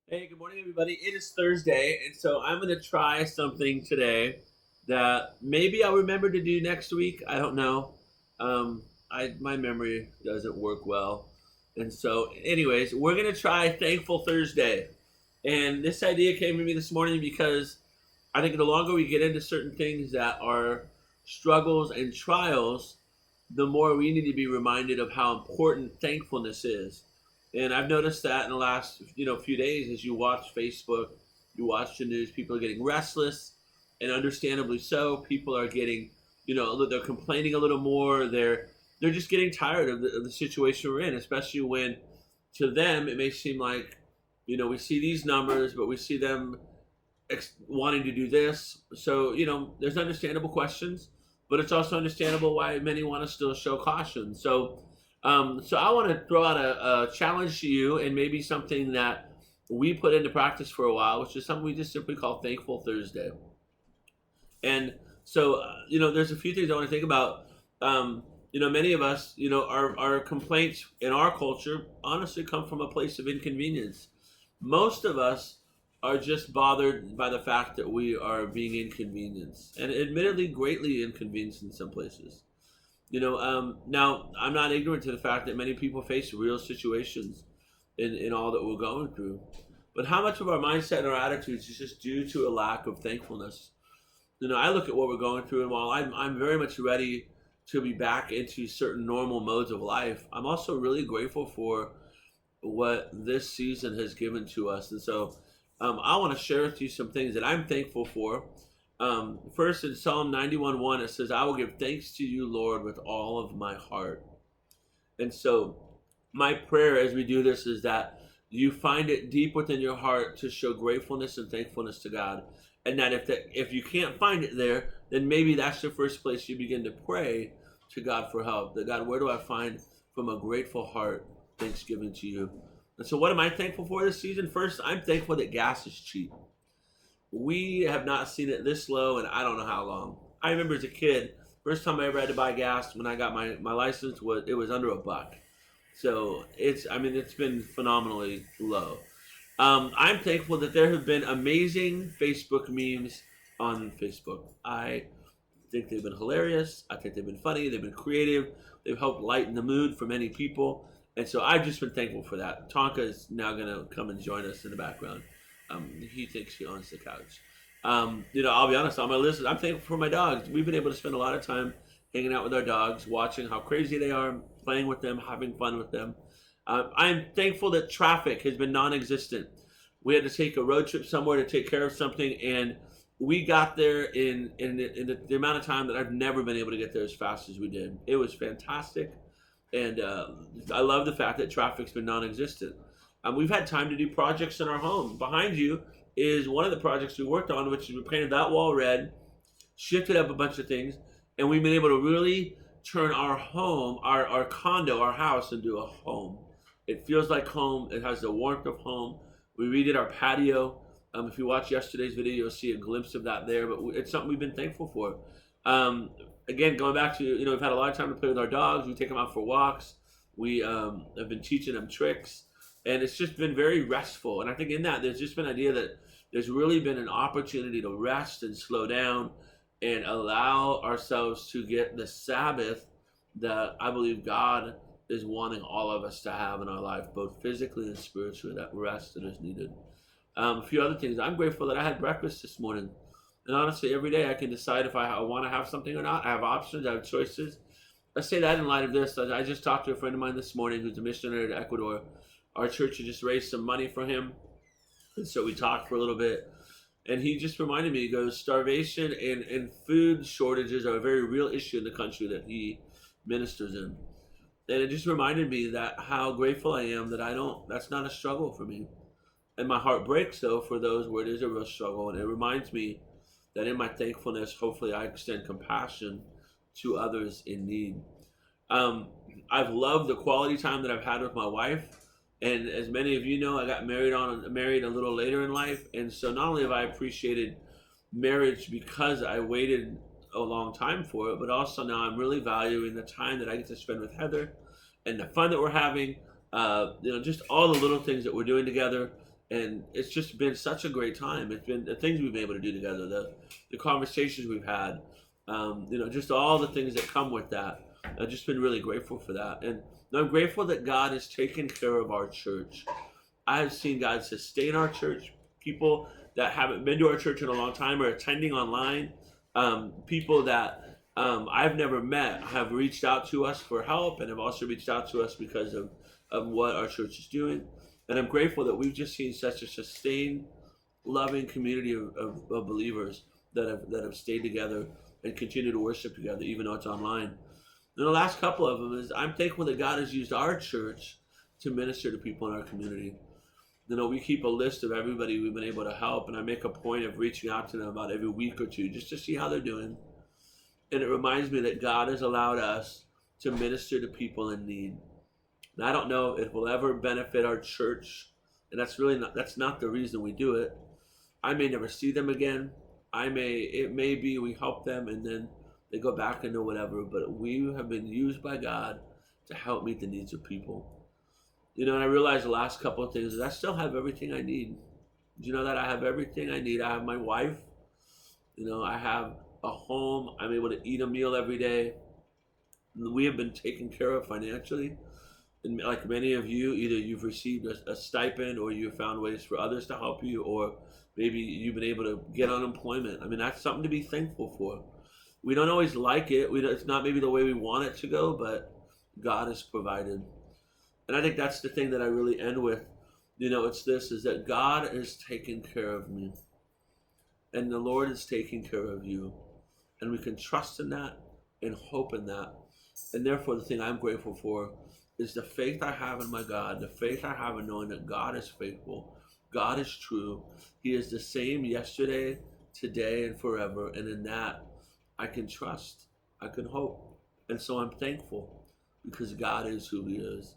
Hey, good morning, everybody. It is Thursday, and so I'm going to try something today that maybe I'll remember to do next week. I don't know. My memory doesn't work well, and so, anyways, we're going to try Thankful Thursday. And this idea came to me this morning because I think the longer we get into certain things that are struggles and trials, the more we need to be reminded of how important thankfulness is. And I've noticed that in the last few days, as you watch Facebook, you watch the news, people are getting restless, and understandably so. People are getting, they're complaining a little more. They're just getting tired of the situation we're in, especially when to them it may seem like, we see these numbers, but we see them wanting to do this. So, there's understandable questions, but it's also understandable why many want to still show caution. So I want to throw out a challenge to you, and maybe something that we put into practice for a while, which is something we just simply call Thankful Thursday. And so, there's a few things I want to think about. Many of us, our complaints in our culture honestly come from a place of inconvenience. Most of us are just bothered by the fact that we are being inconvenienced, and admittedly, greatly inconvenienced in some places. Now I'm not ignorant to the fact that many people face real situations in all that we're going through. But how much of our mindset and our attitudes is just due to a lack of thankfulness? I look at what we're going through, and while I'm very much ready to be back into certain normal modes of life, I'm also really grateful for what this season has given to us. And so I want to share with you some things that I'm thankful for. First, in Psalm 91:1, it says, "I will give thanks to you, Lord, with all of my heart." And so my prayer as we do this is that you find it deep within your heart to show gratefulness and thankfulness to God. And that if you can't find it there, then maybe that's the first place you begin to pray to God for help. That God, where do I find from a grateful heart thanksgiving to you? And so what am I thankful for this season? First, I'm thankful that gas is cheap. We have not seen it this low in I don't know how long. I remember as a kid, first time I ever had to buy gas when I got my license was under $1. So it's been phenomenally low. I'm thankful that there have been amazing Facebook memes on Facebook. I think they've been hilarious. I think they've been funny. They've been creative. They've helped lighten the mood for many people. And so I've just been thankful for that. Tonka is now going to come and join us in the background. He thinks he owns the couch. I'll be honest, on my list, I'm thankful for my dogs. We've been able to spend a lot of time hanging out with our dogs, watching how crazy they are, playing with them, having fun with them. I'm thankful that traffic has been non existent. We had to take a road trip somewhere to take care of something, and we got there in the amount of time that I've never been able to get there as fast as we did. It was fantastic. And I love the fact that traffic's been non existent. We've had time to do projects in our home. Behind you is one of the projects we worked on, which is we painted that wall red, shifted up a bunch of things, and we've been able to really turn our home, our condo, our house into a home. It feels like home. It has the warmth of home. We redid our patio. If you watch yesterday's video, you'll see a glimpse of that there. But it's something we've been thankful for. Again, going back to, we've had a lot of time to play with our dogs. We take them out for walks. We have been teaching them tricks. And it's just been very restful. And I think in that, there's just been an idea that there's really been an opportunity to rest and slow down and allow ourselves to get the Sabbath that I believe God is wanting all of us to have in our life, both physically and spiritually, that rest that is needed. A few other things. I'm grateful that I had breakfast this morning. And honestly, every day I can decide if I want to have something or not. I have options, I have choices. I say that in light of this. I just talked to a friend of mine this morning who's a missionary to Ecuador. Our church had just raised some money for him. And so we talked for a little bit. And he just reminded me, he goes, starvation and food shortages are a very real issue in the country that he ministers in. And it just reminded me that how grateful I am that that's not a struggle for me. And my heart breaks, though, for those where it is a real struggle. And it reminds me that in my thankfulness, hopefully I extend compassion to others in need. I've loved the quality time that I've had with my wife. And as many of you know, I got married a little later in life. And so not only have I appreciated marriage because I waited a long time for it, but also now I'm really valuing the time that I get to spend with Heather and the fun that we're having, just all the little things that we're doing together. And it's just been such a great time. It's been the things we've been able to do together, the conversations we've had, just all the things that come with that. I've just been really grateful for that, and I'm grateful that God has taken care of our church. I have seen God sustain our church. People that haven't been to our church in a long time are attending online. People that I've never met have reached out to us for help and have also reached out to us because of what our church is doing. And I'm grateful that we've just seen such a sustained, loving community of believers that have stayed together and continue to worship together, even though it's online. And the last couple of them is I'm thankful that God has used our church to minister to people in our community. We keep a list of everybody we've been able to help, and I make a point of reaching out to them about every week or two just to see how they're doing. And it reminds me that God has allowed us to minister to people in need. And I don't know if it will ever benefit our church, and that's not the reason we do it. I may never see them again. It may be we help them and then they go back into whatever, but we have been used by God to help meet the needs of people. And I realized the last couple of things is I still have everything I need. Do you know that I have everything I need? I have my wife. I have a home. I'm able to eat a meal every day. We have been taken care of financially. And like many of you, either you've received a stipend or you've found ways for others to help you, or maybe you've been able to get unemployment. I mean, that's something to be thankful for. We don't always like it. It's not maybe the way we want it to go, but God has provided. And I think that's the thing that I really end with. It's this, is that God is taking care of me. And the Lord is taking care of you. And we can trust in that and hope in that. And therefore, the thing I'm grateful for is the faith I have in my God, the faith I have in knowing that God is faithful, God is true. He is the same yesterday, today, and forever. And in that, I can trust, I can hope. And so I'm thankful because God is who He is.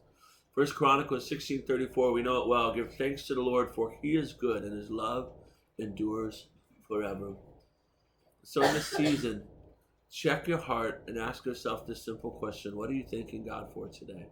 1 Chronicles 16:34, we know it well. Give thanks to the Lord, for He is good, and His love endures forever. So in this season, check your heart and ask yourself this simple question: what are you thanking God for today?